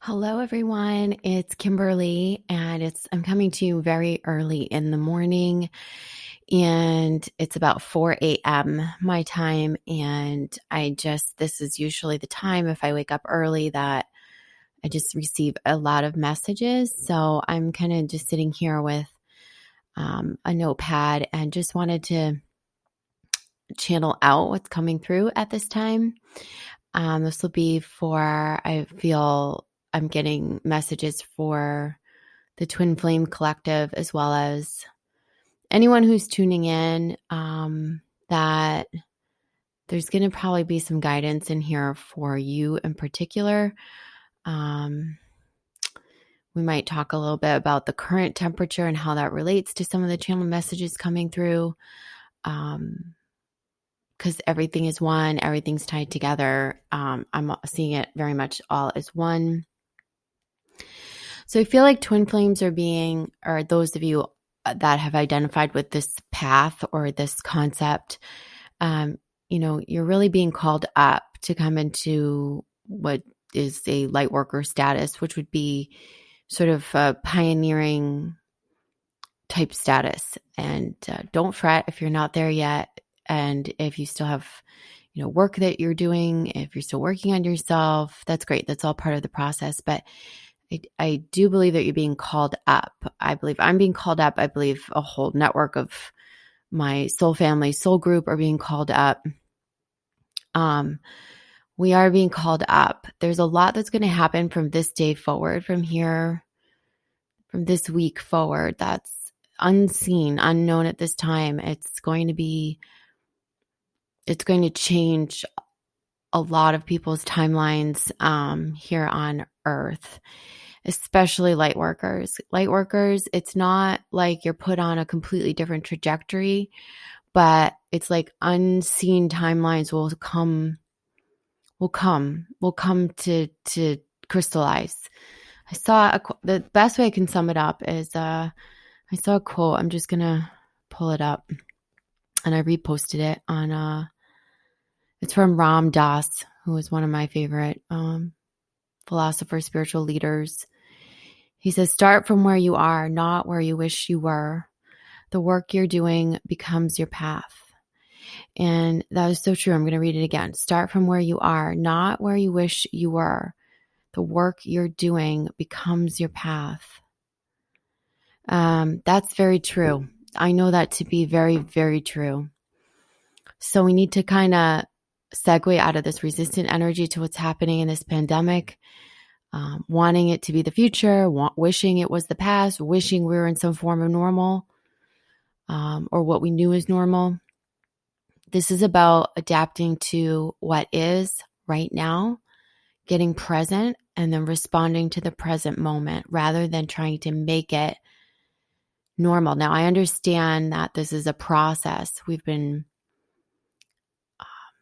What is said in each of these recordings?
Hello, everyone. It's Kimberly, and I'm coming to you very early in the morning, and it's about 4 a.m. my time. And this is usually the time if I wake up early that I just receive a lot of messages. So I'm kind of just sitting here with a notepad and just wanted to channel out what's coming through at this time. This will be I feel I'm getting messages for the Twin Flame Collective, as well as anyone who's tuning in, that there's going to probably be some guidance in here for you in particular. We might talk a little bit about the current temperature and how that relates to some of the channel messages coming through. Because everything is one, everything's tied together. I'm seeing it very much all as one. So I feel like twin flames or those of you that have identified with this path or this concept, you're really being called up to come into what is a light worker status, which would be sort of a pioneering type status. And don't fret if you're not there yet. And if you still have, work that you're doing, if you're still working on yourself, that's great. That's all part of the process. But I do believe that you're being called up. I believe I'm being called up. I believe a whole network of my soul family, soul group are being called up. We are being called up. There's a lot that's going to happen from this day forward, from this week forward. That's unseen, unknown at this time. It's going to change a lot of people's timelines here on Earth, especially light workers. Light workers, it's not like you're put on a completely different trajectory, but it's like unseen timelines will come to crystallize. The best way I can sum it up is I saw a quote. I'm just gonna pull it up, and I reposted it on it's from Ram Dass, who is one of my favorite philosophers, spiritual leaders. He says, start from where you are, not where you wish you were. The work you're doing becomes your path. And that is so true. I'm going to read it again. Start from where you are, not where you wish you were. The work you're doing becomes your path. That's very true. I know that to be very, very true. So we need to kind of segue out of this resistant energy to what's happening in this pandemic, wanting it to be the future, wishing it was the past, wishing we were in some form of normal, or what we knew as normal. This is about adapting to what is right now, getting present, and then responding to the present moment rather than trying to make it normal. Now, I understand that this is a process. We've been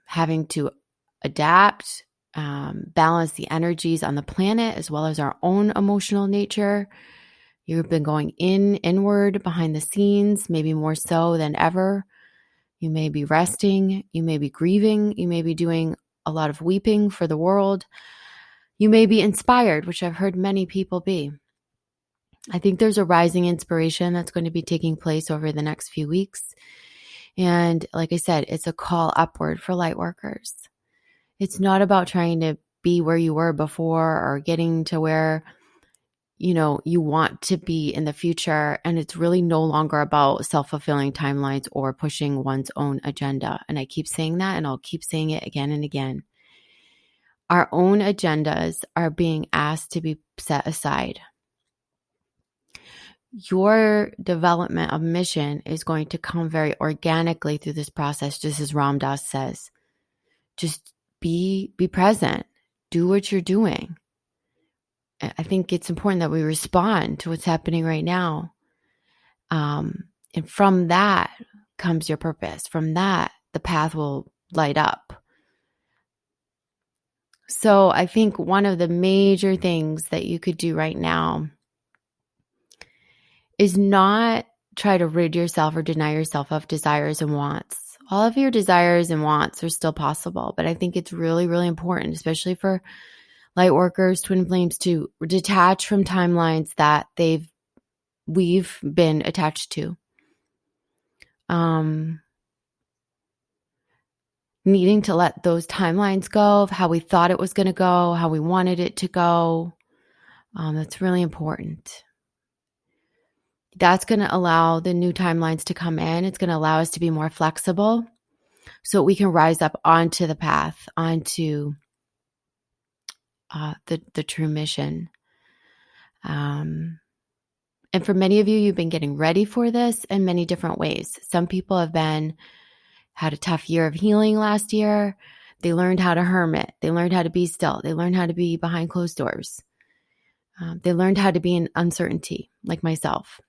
having to adapt, balance the energies on the planet as well as our own emotional nature. You've been going inward behind the scenes, maybe more so than ever. You may be resting, you may be grieving, you may be doing a lot of weeping for the world. You may be inspired, which I've heard many people be. I think there's a rising inspiration that's going to be taking place over the next few weeks. And like I said, it's a call upward for light workers. It's not about trying to be where you were before or getting to where, you want to be in the future. And it's really no longer about self-fulfilling timelines or pushing one's own agenda. And I keep saying that, and I'll keep saying it again and again. Our own agendas are being asked to be set aside. Your development of mission is going to come very organically through this process, just as Ram Dass says. Just be present. Do what you're doing. I think it's important that we respond to what's happening right now. And from that comes your purpose. From that, the path will light up. So I think one of the major things that you could do right now is not try to rid yourself or deny yourself of desires and wants. All of your desires and wants are still possible, but I think it's really, really important, especially for light workers, twin flames, to detach from timelines that we've been attached to. Needing to let those timelines go of how we thought it was going to go, how we wanted it to go. That's really important. That's going to allow the new timelines to come in. It's going to allow us to be more flexible so we can rise up onto the path, onto the true mission. And for many of you, you've been getting ready for this in many different ways. Some people had a tough year of healing last year. They learned how to hermit. They learned how to be still. They learned how to be behind closed doors. They learned how to be in uncertainty, like myself.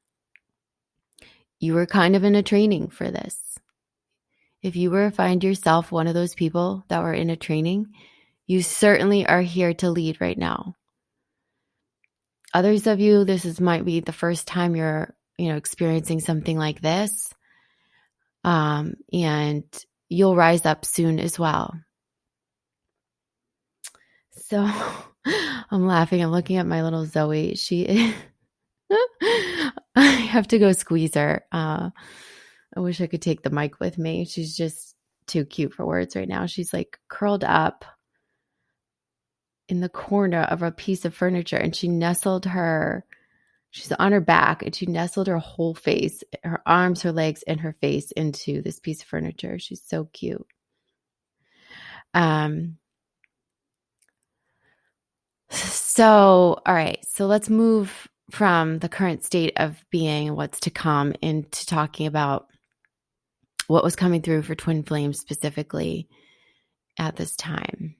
You were kind of in a training for this. If you find yourself one of those people that were in a training, you certainly are here to lead right now. Others of you, might be the first time you're, experiencing something like this. And you'll rise up soon as well. So I'm laughing. I'm looking at my little Zoe. I have to go squeeze her. I wish I could take the mic with me. She's just too cute for words right now. She's like curled up in the corner of a piece of furniture, and she's on her back, and she nestled her whole face, her arms, her legs, and her face into this piece of furniture. She's so cute. So, all right. So let's move from the current state of being and what's to come into talking about what was coming through for twin flames specifically at this time.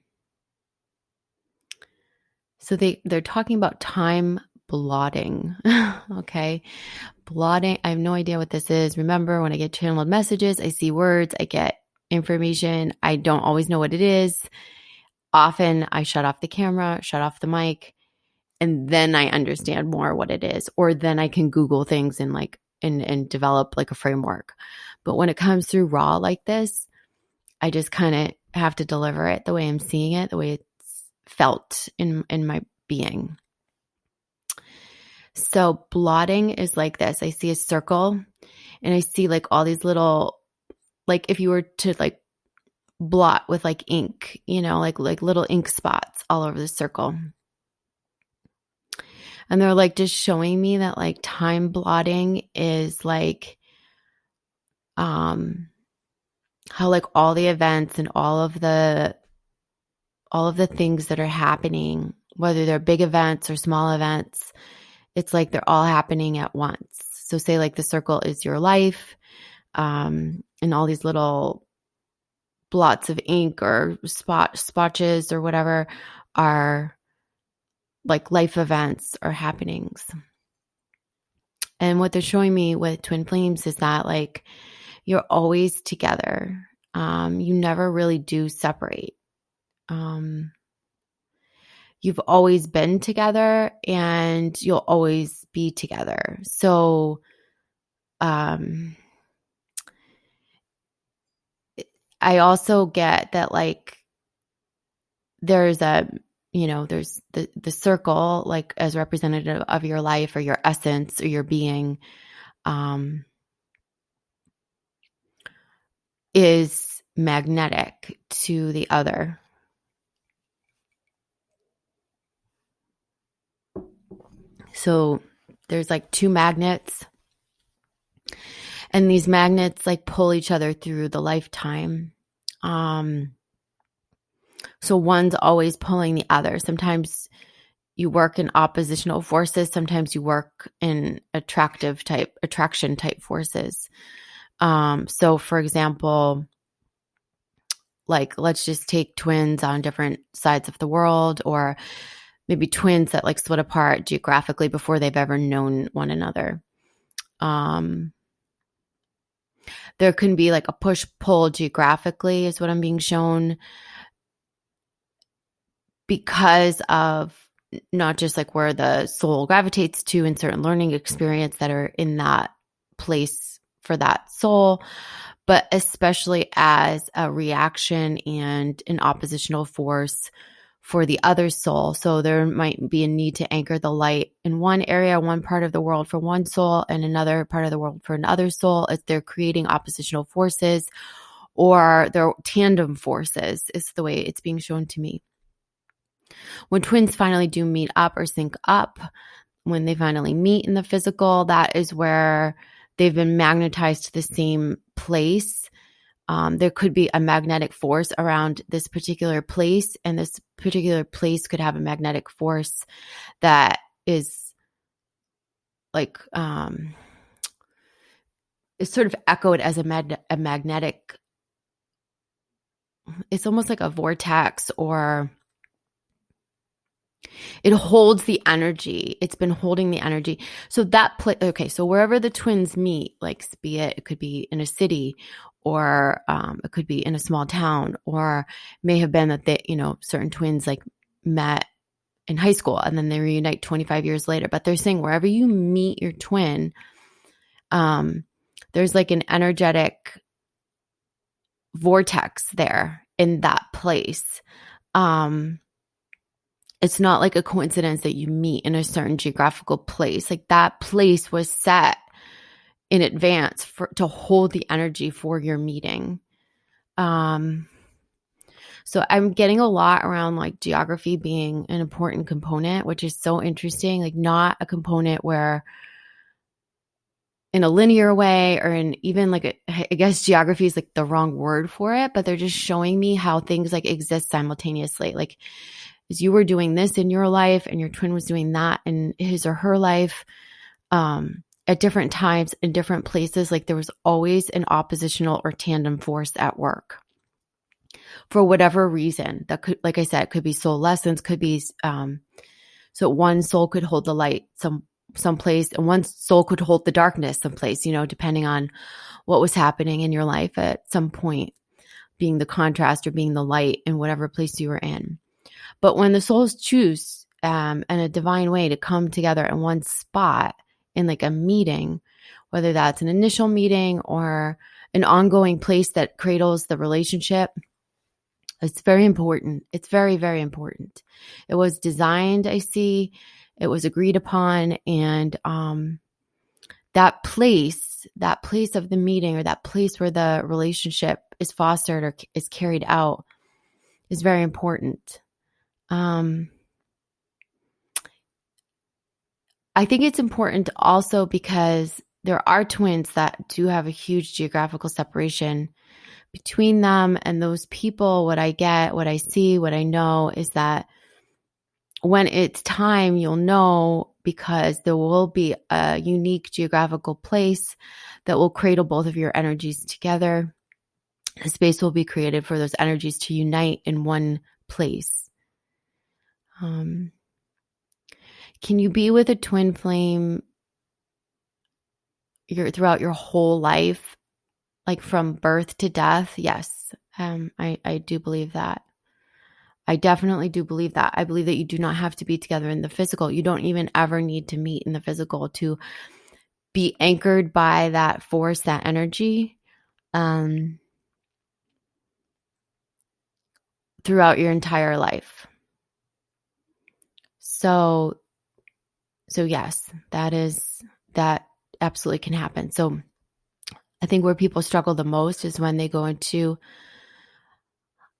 So they're talking about time blotting. Okay. Blotting. I have no idea what this is. Remember, when I get channeled messages, I see words, I get information. I don't always know what it is. Often I shut off the camera, shut off the mic, and then I understand more what it is, or then I can Google things and develop like a framework. But when it comes through raw like this, I just kind of have to deliver it the way I'm seeing it, the way it's felt in my being. So blotting is like this. I see a circle, and I see like all these little, like if you were to like blot with like ink, like little ink spots all over the circle. And they're like just showing me that like time blotting is like how like all the events and all of the things that are happening, whether they're big events or small events, it's like they're all happening at once. So say like the circle is your life, and all these little blots of ink or spotches or whatever are like life events or happenings. And what they're showing me with twin flames is that like you're always together. You never really do separate. You've always been together, and you'll always be together. So I also get that like there's there's the circle like as representative of your life or your essence or your being is magnetic to the other. So there's like two magnets, and these magnets like pull each other through the lifetime. So one's always pulling the other. Sometimes you work in oppositional forces. Sometimes you work in attraction type forces. So for example, like let's just take twins on different sides of the world, or maybe twins that like split apart geographically before they've ever known one another. There can be like a push-pull geographically is what I'm being shown, because of not just like where the soul gravitates to in certain learning experience that are in that place for that soul, but especially as a reaction and an oppositional force for the other soul. So there might be a need to anchor the light in one area, one part of the world for one soul, and another part of the world for another soul. If they're creating oppositional forces, or they're tandem forces, is the way it's being shown to me. When twins finally do meet up or sync up, when they finally meet in the physical, that is where they've been magnetized to the same place. There could be a magnetic force around this particular place, and this particular place could have a magnetic force that is like is sort of echoed as a magnetic. It's almost like a vortex, or it holds the energy. It's been holding the energy. So that okay. So wherever the twins meet, like be it could be in a city, or it could be in a small town, or may have been that they, certain twins like met in high school and then they reunite 25 years later. But they're saying wherever you meet your twin, there's like an energetic vortex there in that place. It's not like a coincidence that you meet in a certain geographical place. Like that place was set in advance to hold the energy for your meeting. So I'm getting a lot around like geography being an important component, which is so interesting. Like not a component where in a linear way, or in even like I guess geography is like the wrong word for it, but they're just showing me how things like exist simultaneously. Like as you were doing this in your life and your twin was doing that in his or her life, at different times in different places, like there was always an oppositional or tandem force at work for whatever reason. That could, like I said, could be soul lessons, could be, so one soul could hold the light someplace, and one soul could hold the darkness someplace, depending on what was happening in your life at some point, being the contrast or being the light in whatever place you were in. But when the souls choose in a divine way to come together in one spot in like a meeting, whether that's an initial meeting or an ongoing place that cradles the relationship, it's very important. It's very, very important. It was designed, I see. It was agreed upon. And that place of the meeting, or that place where the relationship is fostered or is carried out, is very important. I think it's important also because there are twins that do have a huge geographical separation between them and those people. What I get, what I see, what I know is that when it's time, you'll know, because there will be a unique geographical place that will cradle both of your energies together. A space will be created for those energies to unite in one place. Can you be with a twin flame throughout your whole life, like from birth to death? Yes, I do believe that. I definitely do believe that. I believe that you do not have to be together in the physical. You don't even ever need to meet in the physical to be anchored by that force, that energy, throughout your entire life. So yes, that absolutely can happen. So I think where people struggle the most is when they go into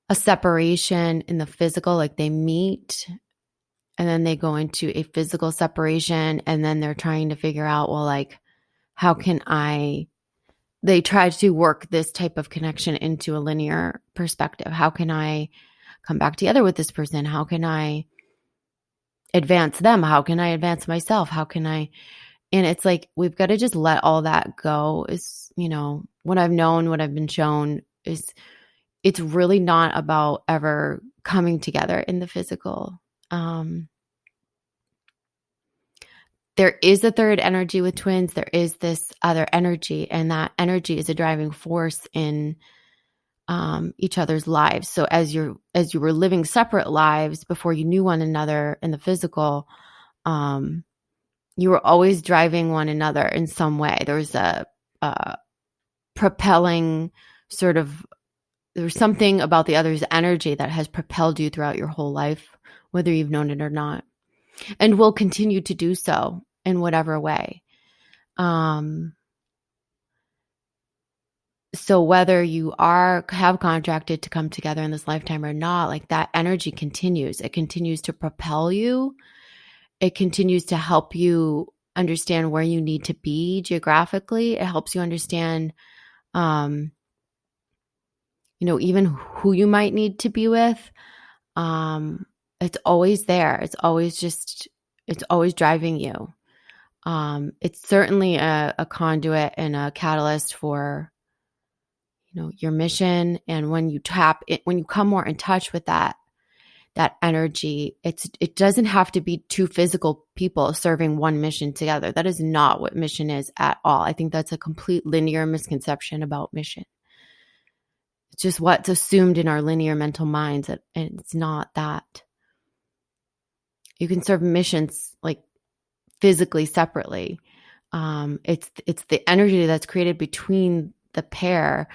a separation in the physical, like they meet and then they go into a physical separation, and then they're trying to figure out, well, like, how can they try to work this type of connection into a linear perspective. How can I come back together with this person? How can I advance them? How can I advance myself? And it's like, we've got to just let all that go. Is, what I've known, what I've been shown is it's really not about ever coming together in the physical. There is a third energy with twins. There is this other energy, and that energy is a driving force in each other's lives. So as you were living separate lives before you knew one another in the physical, you were always driving one another in some way. There was a propelling sort of, there's something about the other's energy that has propelled you throughout your whole life. whether you've known it or not, and will continue to do so in whatever way. So whether you have contracted to come together in this lifetime or not, like that energy continues. It continues to propel you. It continues to help you understand where you need to be geographically. It helps you understand, even who you might need to be with. It's always there. It's always driving you. It's certainly a conduit and a catalyst for, your mission. And when you when you come more in touch with that energy, it doesn't have to be two physical people serving one mission together. That is not what mission is at all. I think that's a complete linear misconception about mission. It's just what's assumed in our linear mental minds, and it's not that. You can serve missions like physically separately. It's the energy that's created between the pair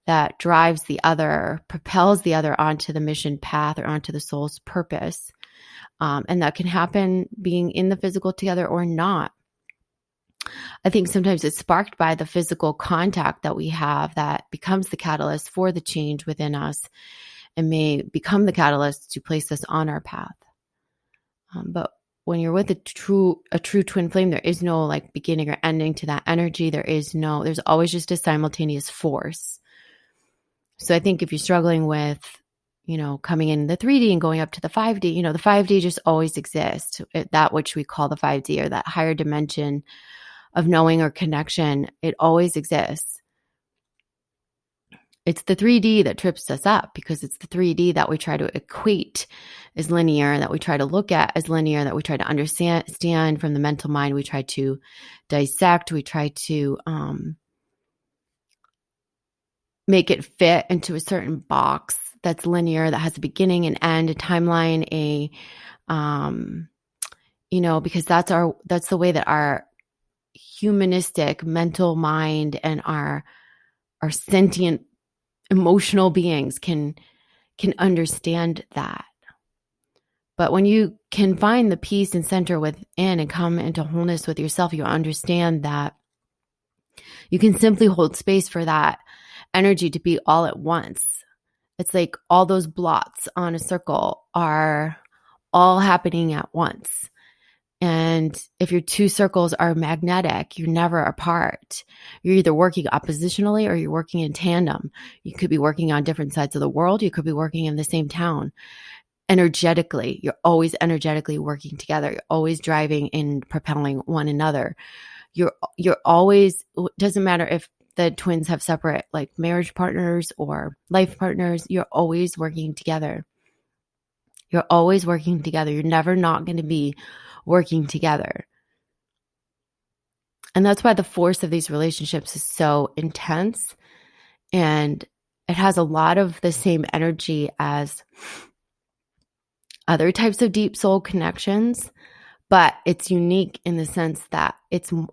that drives the other, propels the other onto the mission path or onto the soul's purpose. And that can happen being in the physical together or not. I think sometimes it's sparked by the physical contact that we have that becomes the catalyst for the change within us and may become the catalyst to place us on our path. But when you're with a true twin flame, there is no like beginning or ending to that energy. There's always just a simultaneous force. So I think if you're struggling with, coming in the 3D and going up to the 5D, the 5D just always exists. That which we call the 5D, or that higher dimension of knowing or connection, it always exists. It's the 3D that trips us up, because it's the 3D that we try to equate as linear, that we try to look at as linear, that we try to understand from the mental mind. We try to dissect. We try to make it fit into a certain box that's linear, that has a beginning, an end, a timeline, because that's the way that our humanistic mental mind and our sentient emotional beings can understand that. But when you can find the peace and center within and come into wholeness with yourself, you understand that you can simply hold space for that energy to be all at once. It's like all those blots on a circle are all happening at once. And if your two circles are magnetic, you're never apart. You're either working oppositionally or you're working in tandem. You could be working on different sides of the world. You could be working in the same town. Energetically, you're always energetically working together. You're always driving and propelling one another. You're always, it doesn't matter if the twins have separate like marriage partners or life partners, you're always working together. You're always working together. You're never not going to be working together. And that's why the force of these relationships is so intense, and it has a lot of the same energy as other types of deep soul connections, but it's unique in the sense that it's a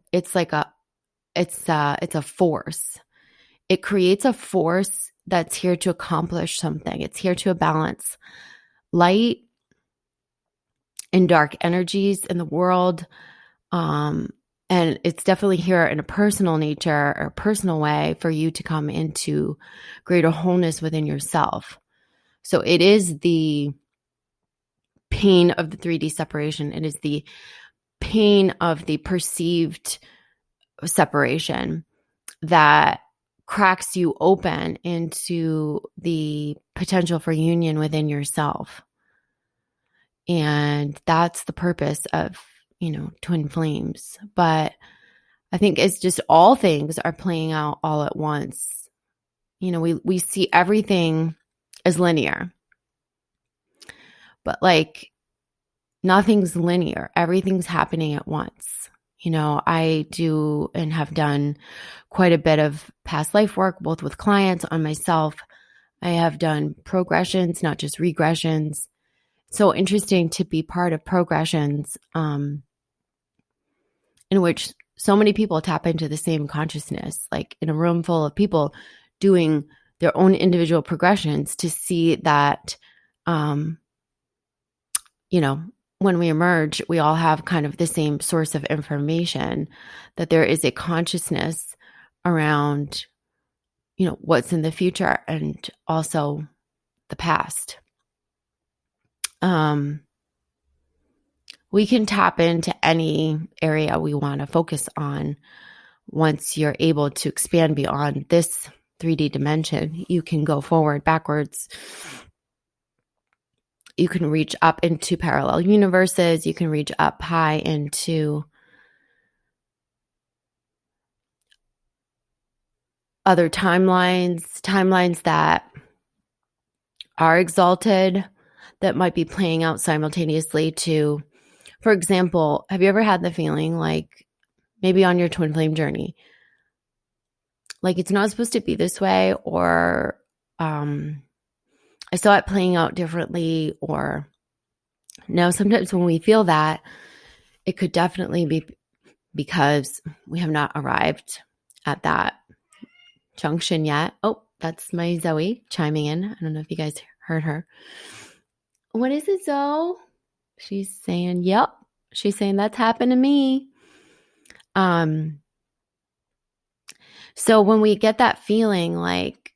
force. It creates a force that's here to accomplish something. It's here to balance light and dark energies in the world. And it's definitely here in a personal nature or personal way for you to come into greater wholeness within yourself. So it is the pain of the 3D separation. It is the pain of the perceived separation that cracks you open into the potential for union within yourself. And that's the purpose of, twin flames. But I think it's just all things are playing out all at once. We see everything as linear, but like nothing's linear. Everything's happening at once. I do and have done quite a bit of past life work, both with clients, on myself. I have done progressions, not just regressions. So interesting to be part of progressions in which so many people tap into the same consciousness, like in a room full of people doing their own individual progressions, to see that when we emerge, we all have kind of the same source of information, that there is a consciousness around, what's in the future and also the past. We can tap into any area we want to focus on. Once you're able to expand beyond this 3D dimension, you can go forward, backwards. You can reach up into parallel universes. You can reach up high into other timelines that are exalted, that might be playing out simultaneously to, for example, have you ever had the feeling like maybe on your twin flame journey, like it's not supposed to be this way, or I saw it playing out differently, or no, sometimes when we feel that, it could definitely be because we have not arrived at that junction yet. Oh, that's my Zoe chiming in. I don't know if you guys heard her. What is it, Zoe? She's saying, yep. She's saying that's happened to me. So when we get that feeling like,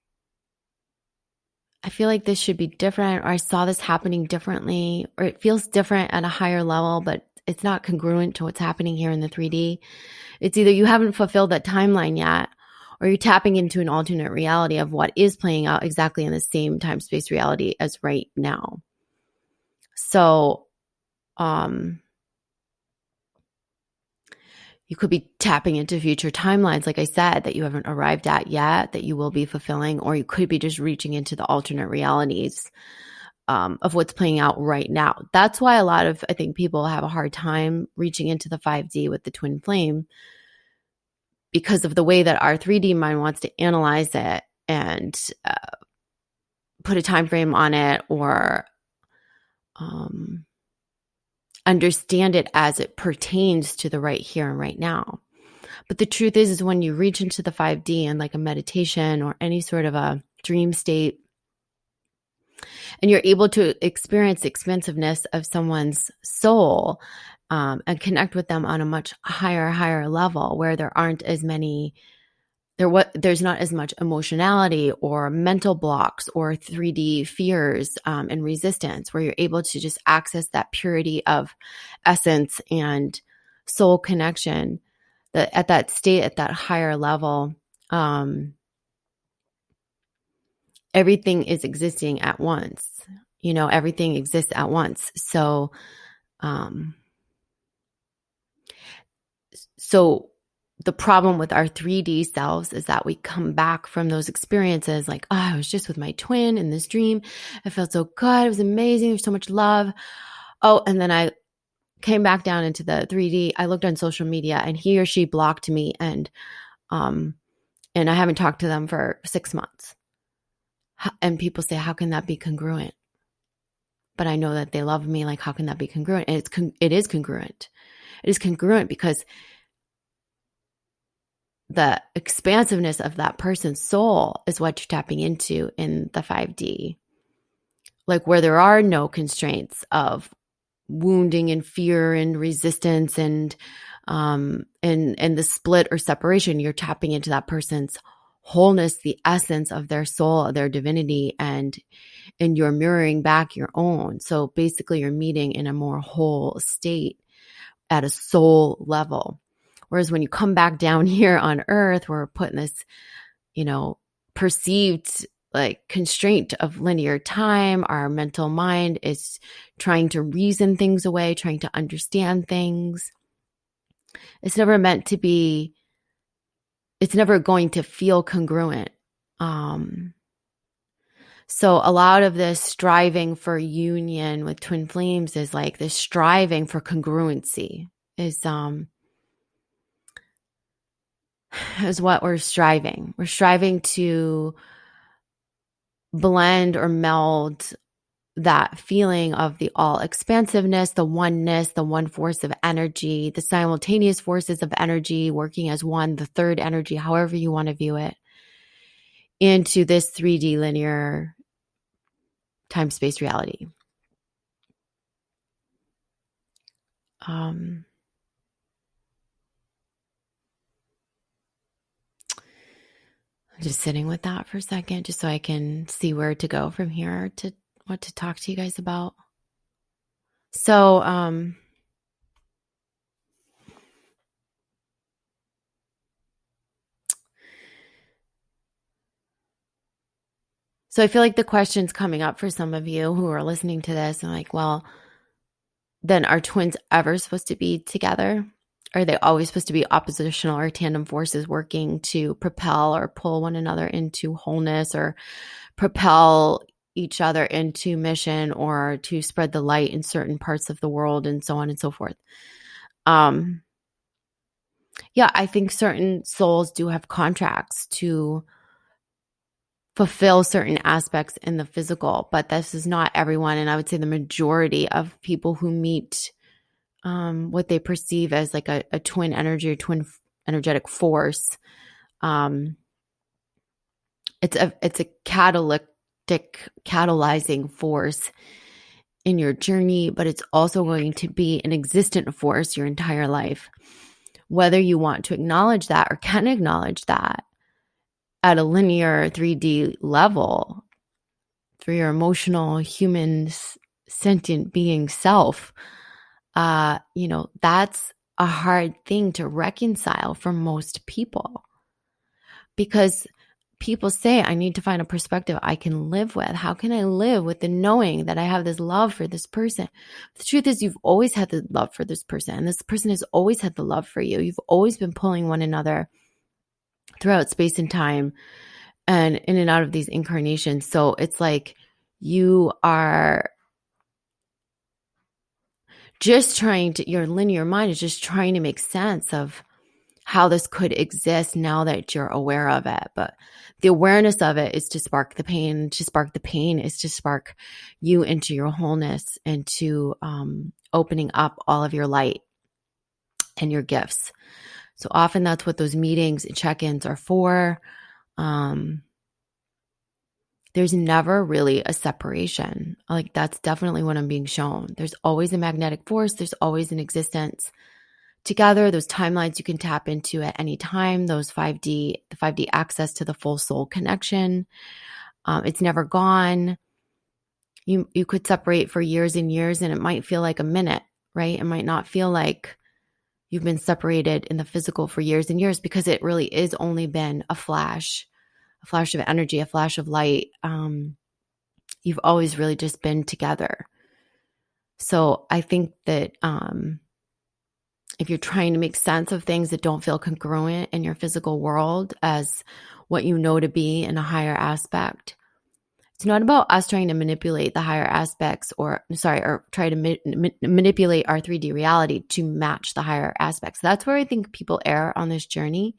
I feel like this should be different, or I saw this happening differently, or it feels different at a higher level, but it's not congruent to what's happening here in the 3D. It's either you haven't fulfilled that timeline yet, or you're tapping into an alternate reality of what is playing out exactly in the same time-space reality as right now. So, you could be tapping into future timelines, like I said, that you haven't arrived at yet, that you will be fulfilling, or you could be just reaching into the alternate realities of what's playing out right now. That's why a lot of, I think, people have a hard time reaching into the 5D with the twin flame, because of the way that our 3D mind wants to analyze it and put a time frame on it, or understand it as it pertains to the right here and right now. But the truth is when you reach into the 5D and like a meditation or any sort of a dream state, and you're able to experience the expansiveness of someone's soul, and connect with them on a much higher level, where there aren't as many, there's not as much emotionality or mental blocks or 3D fears and resistance, where you're able to just access that purity of essence and soul connection, that at that state, at that higher level, everything is existing at once. Everything exists at once. So, the problem with our 3D selves is that we come back from those experiences like, oh, I was just with my twin in this dream. It felt so good. It was amazing. There's so much love. Oh, and then I came back down into the 3D. I looked on social media and he or she blocked me, and I haven't talked to them for 6 months. And people say, how can that be congruent? But I know that they love me. Like, how can that be congruent? And it is congruent. It is congruent because the expansiveness of that person's soul is what you're tapping into in the 5D. Like, where there are no constraints of wounding and fear and resistance and the split or separation, you're tapping into that person's wholeness, the essence of their soul, their divinity, and you're mirroring back your own. So basically you're meeting in a more whole state at a soul level. Whereas when you come back down here on earth, we're put in this, perceived like constraint of linear time. Our mental mind is trying to reason things away, trying to understand things. It's never meant to be, it's never going to feel congruent. So a lot of this striving for union with twin flames is like this striving for congruency is what we're striving. We're striving to blend or meld that feeling of the all expansiveness, the oneness, the one force of energy, the simultaneous forces of energy working as one, the third energy, however you want to view it, into this 3D linear time-space reality. I'm just sitting with that for a second, just so I can see where to go from here to what to talk to you guys about. So, I feel like the question's coming up for some of you who are listening to this and like, well, then are twins ever supposed to be together? Are they always supposed to be oppositional or tandem forces working to propel or pull one another into wholeness or propel each other into mission or to spread the light in certain parts of the world and so on and so forth? Yeah, I think certain souls do have contracts to fulfill certain aspects in the physical, but this is not everyone. And I would say the majority of people who meet what they perceive as like a twin energy or twin energetic force, it's a catalyzing force in your journey, but it's also going to be an existent force your entire life. Whether you want to acknowledge that or can acknowledge that at a linear 3D level for your emotional, human, sentient being self, that's a hard thing to reconcile for most people, because people say, I need to find a perspective I can live with. How can I live with the knowing that I have this love for this person? The truth is, you've always had the love for this person, and this person has always had the love for you. You've always been pulling one another throughout space and time and in and out of these incarnations. So it's like you are just trying to, your linear mind is just trying to make sense of how this could exist now that you're aware of it. But the awareness of it is to spark the pain. To spark the pain is to spark you into your wholeness, into opening up all of your light and your gifts. So often that's what those meetings and check-ins are for. There's never really a separation. Like, that's definitely what I'm being shown. There's always a magnetic force. There's always an existence together. Those timelines you can tap into at any time. The 5D access to the full soul connection. It's never gone. You could separate for years and years, and it might feel like a minute, right? It might not feel like you've been separated in the physical for years and years, because it really is only been a flash of energy, a flash of light. You've always really just been together. So I think that if you're trying to make sense of things that don't feel congruent in your physical world as what you know to be in a higher aspect, it's not about us trying to manipulate the higher aspects or try to manipulate our 3D reality to match the higher aspects. That's where I think people err on this journey.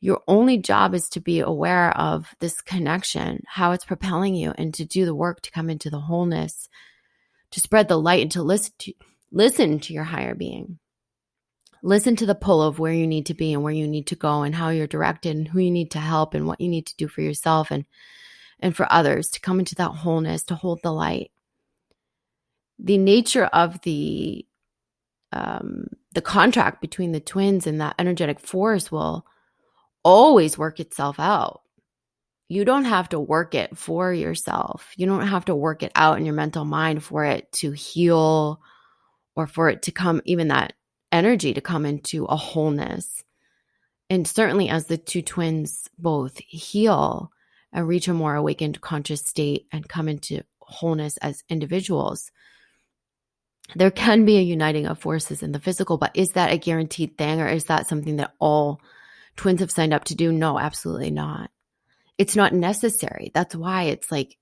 Your only job is to be aware of this connection, how it's propelling you, and to do the work to come into the wholeness, to spread the light, and to listen to your higher being. Listen to the pull of where you need to be and where you need to go and how you're directed and who you need to help and what you need to do for yourself and for others to come into that wholeness, to hold the light. The nature of the contract between the twins and that energetic force will always work itself out. You don't have to work it for yourself. You don't have to work it out in your mental mind for it to heal or for it to come, even that energy to come into a wholeness. And certainly as the two twins both heal and reach a more awakened conscious state and come into wholeness as individuals, there can be a uniting of forces in the physical. But is that a guaranteed thing, or is that something that all twins have signed up to do? No, absolutely not. It's not necessary. That's why it's like,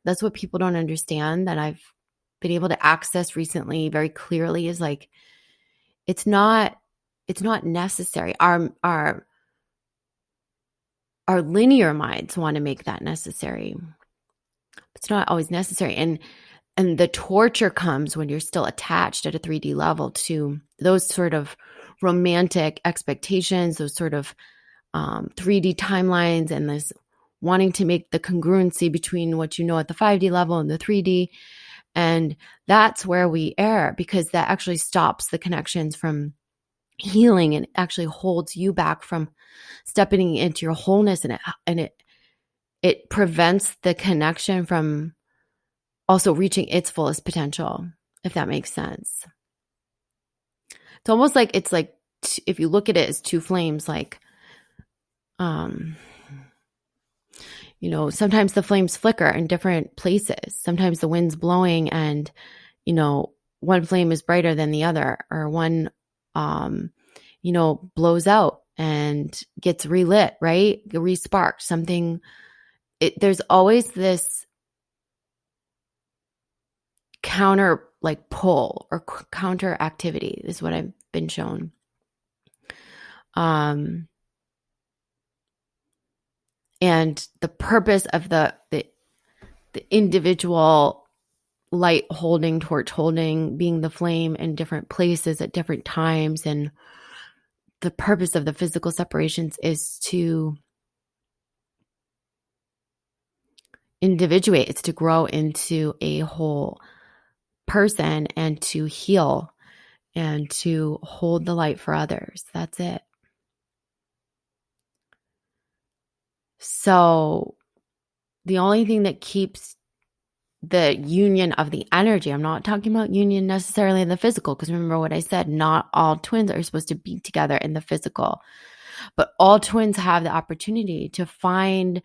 that's what people don't understand, that I've been able to access recently very clearly, is like, it's not necessary. Our linear minds want to make that necessary. It's not always necessary. And the torture comes when you're still attached at a 3D level to those sort of romantic expectations, those sort of 3D timelines, and this wanting to make the congruency between what you know at the 5D level and the 3D. And that's where we err, because that actually stops the connections from healing and actually holds you back from stepping into your wholeness, and it prevents the connection from also reaching its fullest potential, if that makes sense. It's almost like if you look at it as two flames, like sometimes the flames flicker in different places. Sometimes the wind's blowing and one flame is brighter than the other, or one blows out and gets relit, right? Resparked. Something. There's always this counter pull or counter activity is what I've been shown. And the purpose of the individual light holding, torch holding, being the flame in different places at different times, and the purpose of the physical separations is to individuate. It's to grow into a whole person and to heal and to hold the light for others. That's it. So the only thing that keeps the union of the energy, I'm not talking about union necessarily in the physical, because remember what I said, not all twins are supposed to be together in the physical, but all twins have the opportunity to find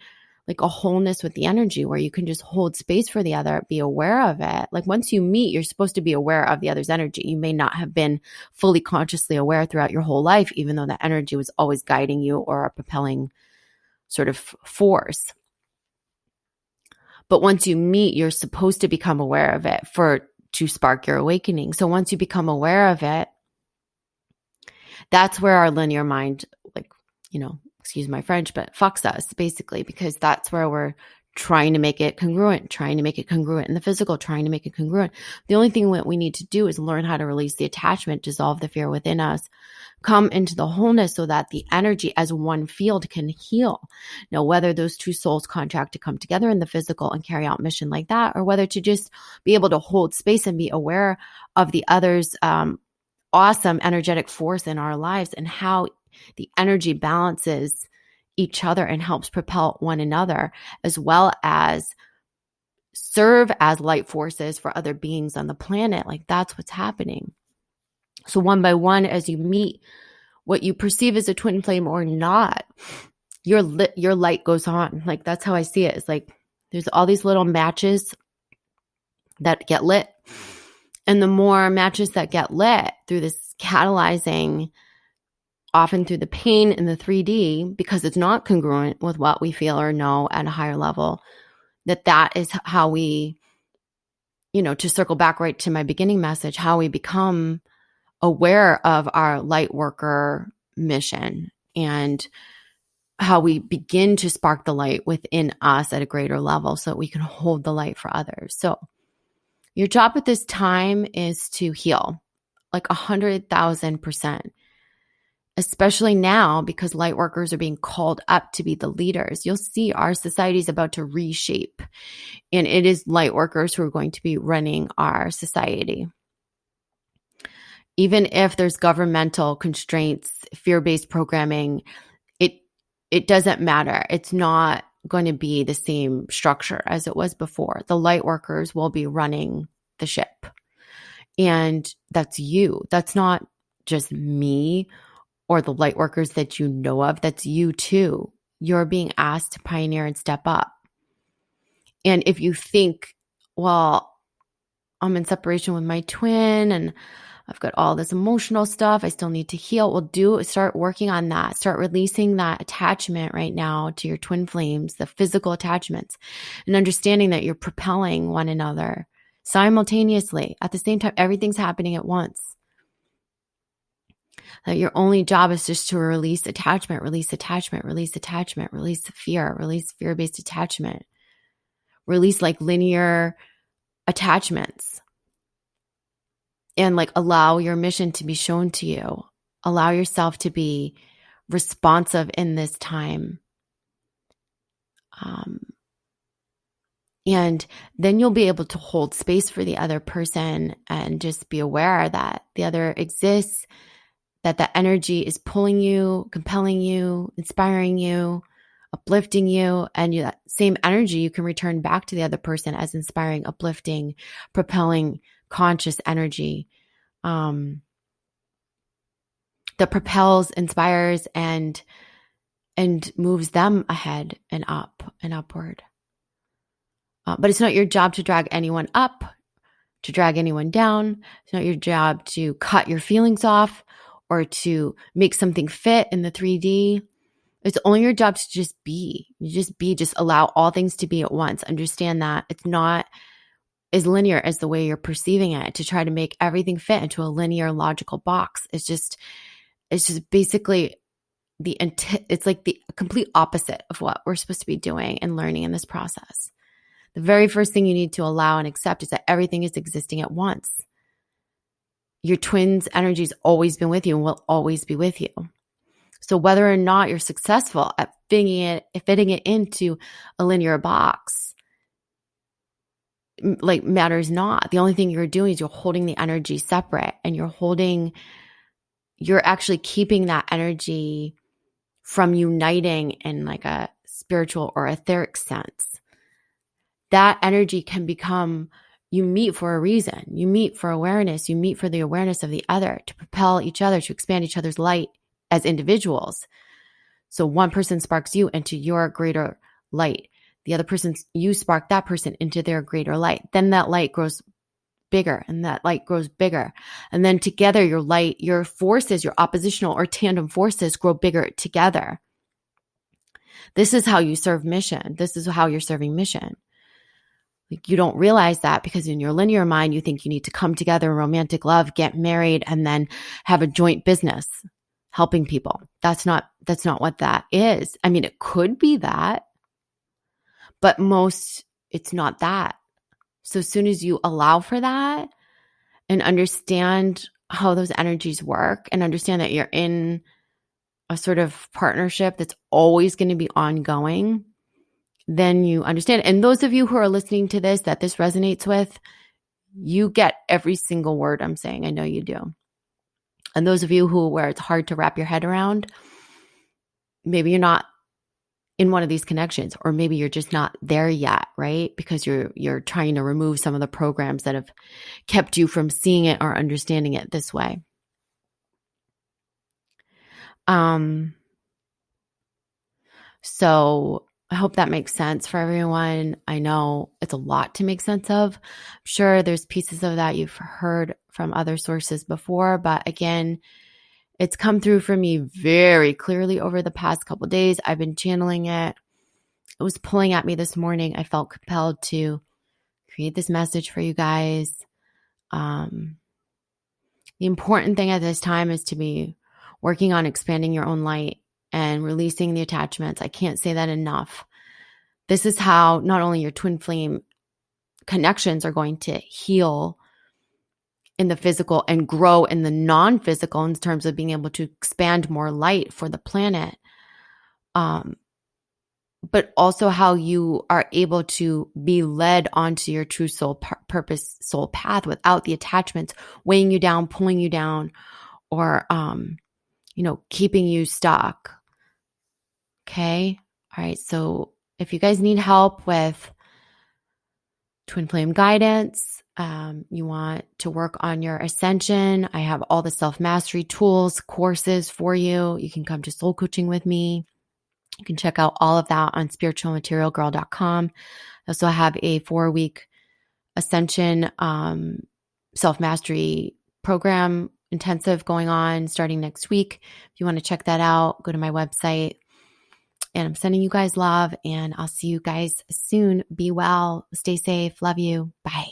a wholeness with the energy where you can just hold space for the other, be aware of it. Once you meet, you're supposed to be aware of the other's energy. You may not have been fully consciously aware throughout your whole life, even though that energy was always guiding you or a propelling sort of force. But once you meet, you're supposed to become aware of it to spark your awakening. So once you become aware of it, that's where our linear mind, excuse my French, but fucks us basically, because that's where we're trying to make it congruent in the physical, trying to make it congruent. The only thing that we need to do is learn how to release the attachment, dissolve the fear within us, come into the wholeness so that the energy as one field can heal. Now, whether those two souls contract to come together in the physical and carry out mission like that, or whether to just be able to hold space and be aware of the other's awesome energetic force in our lives and how the energy balances each other and helps propel one another, as well as serve as light forces for other beings on the planet. That's what's happening. So one by one, as you meet what you perceive as a twin flame or not, your light goes on. That's how I see it. It's there's all these little matches that get lit. And the more matches that get lit through this catalyzing, often through the pain in the 3D, because it's not congruent with what we feel or know at a higher level, that is how we, to circle back right to my beginning message, how we become aware of our light worker mission and how we begin to spark the light within us at a greater level so that we can hold the light for others. So your job at this time is to heal 100,000%. Especially now, because light workers are being called up to be the leaders. You'll see our society is about to reshape, and it is light workers who are going to be running our society. Even if there's governmental constraints, fear-based programming, it doesn't matter. It's not going to be the same structure as it was before. The light workers will be running the ship. And that's you. That's not just me or the light workers that you know of. That's you too. You're being asked to pioneer and step up. And if you think, well, I'm in separation with my twin and I've got all this emotional stuff, I still need to heal. Well, start working on that. Start releasing that attachment right now to your twin flames, the physical attachments, and understanding that you're propelling one another simultaneously. At the same time, everything's happening at once. That your only job is just to release attachment, release attachment, release attachment, release fear, release fear-based attachment, release linear attachments, and allow your mission to be shown to you. Allow yourself to be responsive in this time. And then you'll be able to hold space for the other person and just be aware that the other exists, that the energy is pulling you, compelling you, inspiring you, uplifting you. And that same energy you can return back to the other person as inspiring, uplifting, propelling, conscious energy that propels, inspires, and moves them ahead and up and upward. But it's not your job to drag anyone up, to drag anyone down. It's not your job to cut your feelings off or to make something fit in the 3D. It's only your job to just be. Just allow all things to be at once. Understand that it's not as linear as the way you're perceiving it, to try to make everything fit into a linear, logical box. It's just basically it's like the complete opposite of what we're supposed to be doing and learning in this process. The very first thing you need to allow and accept is that everything is existing at once. Your twin's energy has always been with you and will always be with you. So whether or not you're successful at fitting it into a linear box, like, matters not. The only thing you're doing is you're holding the energy separate, and you're actually keeping that energy from uniting in like a spiritual or etheric sense. That energy can become, you meet for a reason. You meet for awareness. You meet for the awareness of the other, to propel each other, to expand each other's light as individuals. So one person sparks you into your greater light. The other person, you spark that person into their greater light. Then that light grows bigger, and that light grows bigger. And then together your light, your forces, your oppositional or tandem forces grow bigger together. This is how you serve mission. This is how you're serving mission. Like, you don't realize that because in your linear mind, you think you need to come together in romantic love, get married, and then have a joint business helping people. That's not what that is. I mean, it could be that, but it's not that. So as soon as you allow for that and understand how those energies work and understand that you're in a sort of partnership that's always going to be ongoing, then you understand. And those of you who are listening to this, that this resonates with, you get every single word I'm saying. I know you do. And those of you where it's hard to wrap your head around, maybe you're not in one of these connections, or maybe you're just not there yet, right? Because you're trying to remove some of the programs that have kept you from seeing it or understanding it this way. So I hope that makes sense for everyone. I know it's a lot to make sense of. I'm sure there's pieces of that you've heard from other sources before, but again, it's come through for me very clearly over the past couple of days. I've been channeling it. It was pulling at me this morning. I felt compelled to create this message for you guys. The important thing at this time is to be working on expanding your own light and releasing the attachments. I can't say that enough. This is how not only your twin flame connections are going to heal in the physical and grow in the non-physical in terms of being able to expand more light for the planet, but also how you are able to be led onto your true soul purpose, soul path without the attachments weighing you down, pulling you down, or keeping you stuck. Okay. All right. So if you guys need help with twin flame guidance, you want to work on your ascension, I have all the self-mastery tools, courses for you. You can come to soul coaching with me. You can check out all of that on spiritualmaterialgirl.com. I also have a 4-week ascension self-mastery program intensive going on starting next week. If you want to check that out, go to my website. And I'm sending you guys love, and I'll see you guys soon. Be well. Stay safe. Love you. Bye.